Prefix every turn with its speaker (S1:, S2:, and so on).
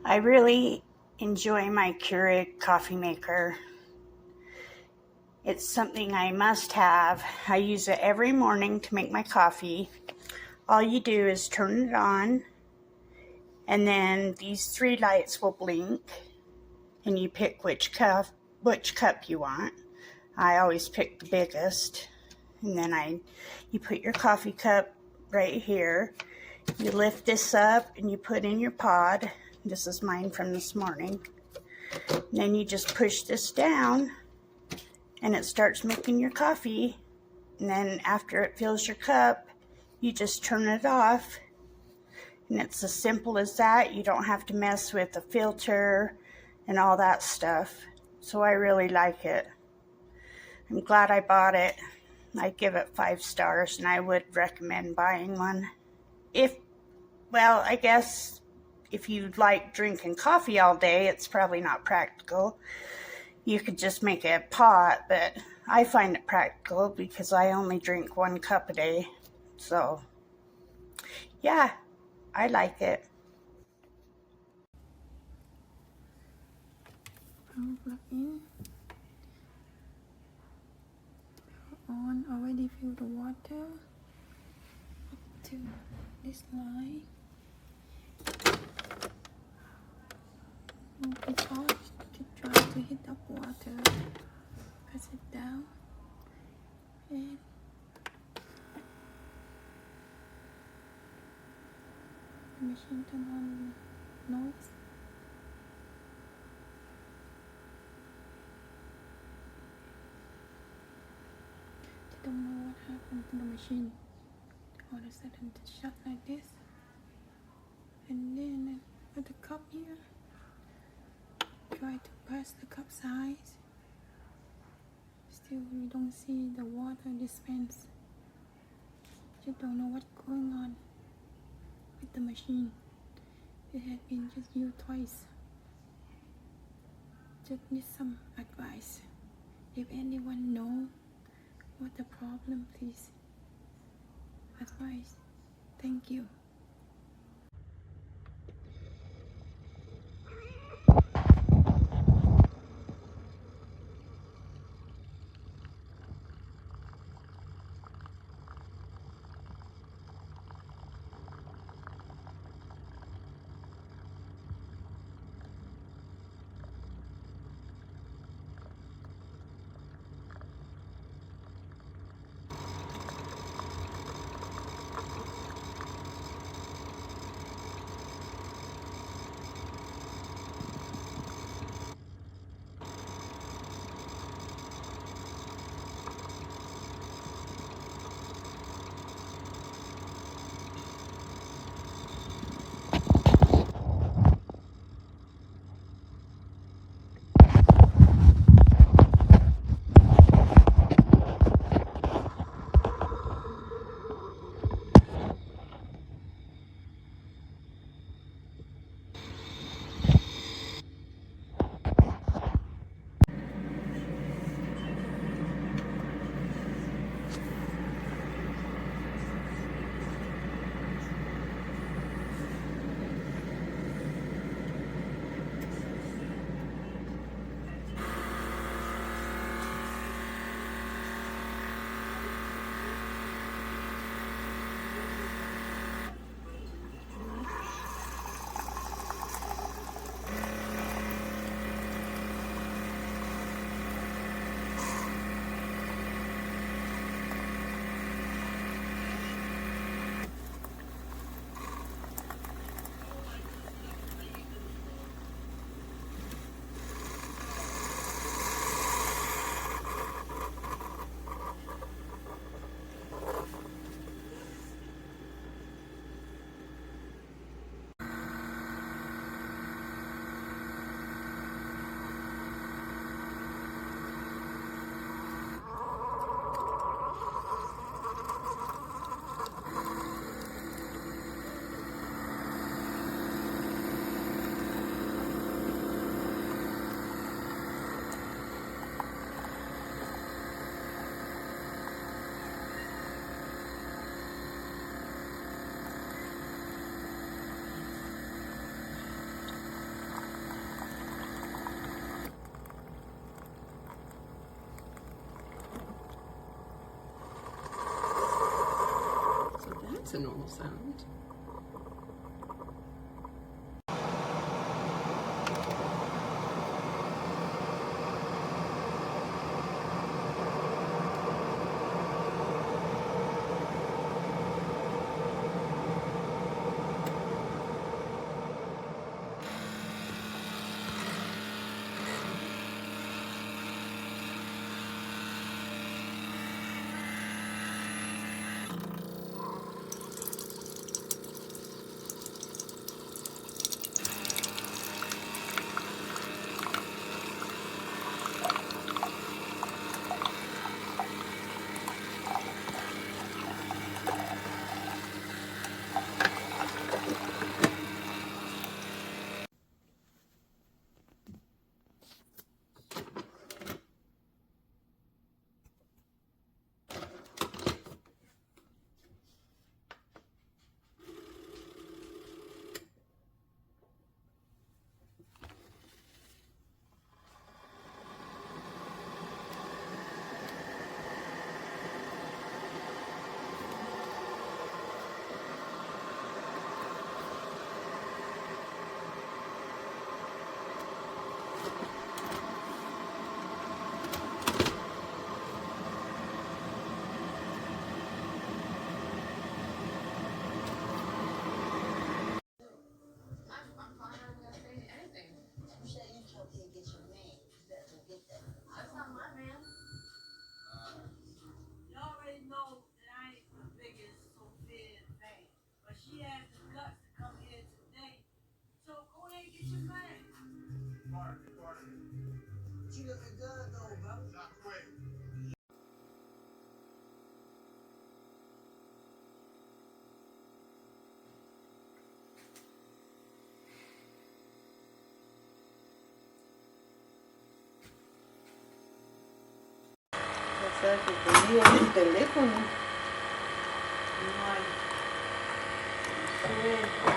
S1: I really enjoy my Keurig coffee maker. It's something I must have. I use it every morning to make my coffee. All you do is turn it on, and then these three lights will blink, and you pick which cup you want. I always pick the biggest, and then you put your coffee cup right here. You lift this up and you put in your pod. This is mine from this morning. And then you just push this down and it starts making your coffee. And then after it fills your cup, you just turn it off. And it's as simple as that. You don't have to mess with the filter and all that stuff. So I really like it. I'm glad I bought it. I give it 5 stars, and I would recommend buying one. I guess if you like drinking coffee all day, it's probably not practical. You could just make a pot, but I find it practical because I only drink 1 cup a day. So, yeah, I like it.
S2: Plug in. On, already fill the water up to this line. It's hot to try to heat up water. Press it down and the machine turn on noise. You don't know what happened to the machine. All of a sudden it shut like this. And then at the cup here, try to press the cup size. Still you don't see the water dispense. You don't know what's going on with the machine. It had been just used twice. Just need some advice. If anyone knows what the problem, please advise. Thank you. It's a normal sound.
S3: O sea, que tenía el teléfono. No hay. No sé.